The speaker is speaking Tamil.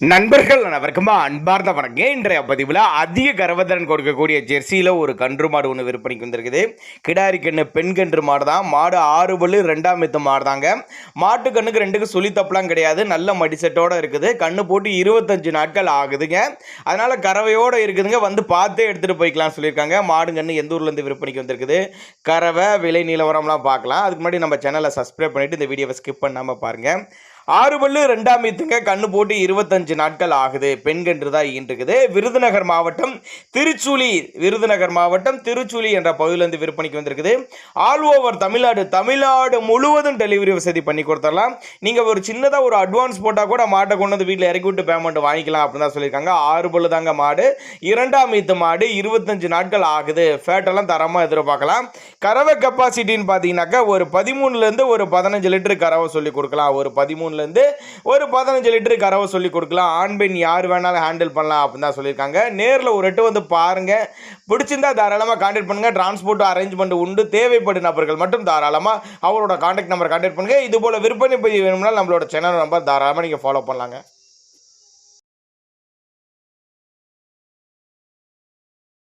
நண்பர்கள் அனைவருக்கும் அன்பார்ந்த வணக்கம். இன்றைய பதிவில் அதிக கர்வத்திறன் கொடுக்கக்கூடிய ஜெர்சியில் ஒரு கன்று மாடு ஒன்று விற்பனைக்கு வந்திருக்குது. கிடாரி கன்று பெண் கன்று மாடு தான். மாடு 6 பல்லு 2ஆம் ஈத்து மாடு தாங்க. மாட்டு கண்ணுக்கு 2க்கு சொல்லி தப்பலாம் கிடையாது. நல்ல மடிசெட்டோடு இருக்குது. கண்ணு போட்டு 25 நாட்கள் ஆகுதுங்க. அதனால் கறவையோடு இருக்குதுங்க. வந்து பார்த்தே எடுத்துகிட்டு போய்க்கலாம்னு சொல்லியிருக்காங்க. மாடு கன்று எந்த ஊர்லேருந்து விற்பனைக்கு வந்திருக்குது, கறவை விலை நிலவரம்லாம் பார்க்கலாம். அதுக்கு முன்னாடி நம்ம சேனலை சப்ஸ்கிரைப் பண்ணிவிட்டு இந்த வீடியோவை ஸ்கிப் பண்ணாமல் பாருங்கள். 6 பல்லு 2ஆம் ஈத்துங்க. கண்ணு போட்டு 25 நாட்கள் ஆகுது. பெண் கன்று தான் ஈன்றுக்குது. விருதுநகர் மாவட்டம் திருச்சூலி என்ற பகுதியிலிருந்து விற்பனைக்கு வந்திருக்குது. ஆல் ஓவர் தமிழ்நாடு முழுவதும் டெலிவரி வசதி பண்ணி கொடுத்துடலாம். நீங்கள் ஒரு சின்னதாக ஒரு அட்வான்ஸ் போட்டால் கூட மாட்டை கொண்டு வந்து வீட்டில் இறக்கி விட்டு பேமெண்ட் வாங்கிக்கலாம் அப்படின்னு தான் சொல்லியிருக்காங்க. 6 பல்லு தாங்க மாடு. 2ஆம் ஈத்து மாடு. 25 நாட்கள் ஆகுது. ஃபேட்டெல்லாம் தரமாக எதிர்பார்க்கலாம். கறவை கெப்பாசிட்டின்னு பார்த்தீங்கன்னாக்கா ஒரு 13லேருந்து ஒரு 15 லிட்டரு கறவை சொல்லி கொடுக்கலாம். ஒரு 13 ஒரு 15 லிட்டரு கறவை சொல்லி கொடுக்கலாம். ஆண் பெண் யார் வேணாலும் ஹேண்டில் பண்ணலாம் அப்படின்னு தான் சொல்லியிருக்காங்க. நேரில் ஒரு எட்டு வந்து பாருங்க. பிடிச்சிருந்தா தாராளமாக கான்டாக்ட் பண்ணுங்க. டிரான்ஸ்போர்ட் அரேஞ்ச்மெண்ட் உண்டு. தேவைப்படும் நபர்கள் மட்டும் தாராளமாக அவரோட கான்டாக்ட் நம்பர் கான்டாக்ட் பண்ணுங்க. இது போல விற்பனை பதிவு வேணும்னா நம்மளோட சேனல் நம்பர் தாராளமாக நீங்கள் ஃபாலோ பண்ணலாங்க.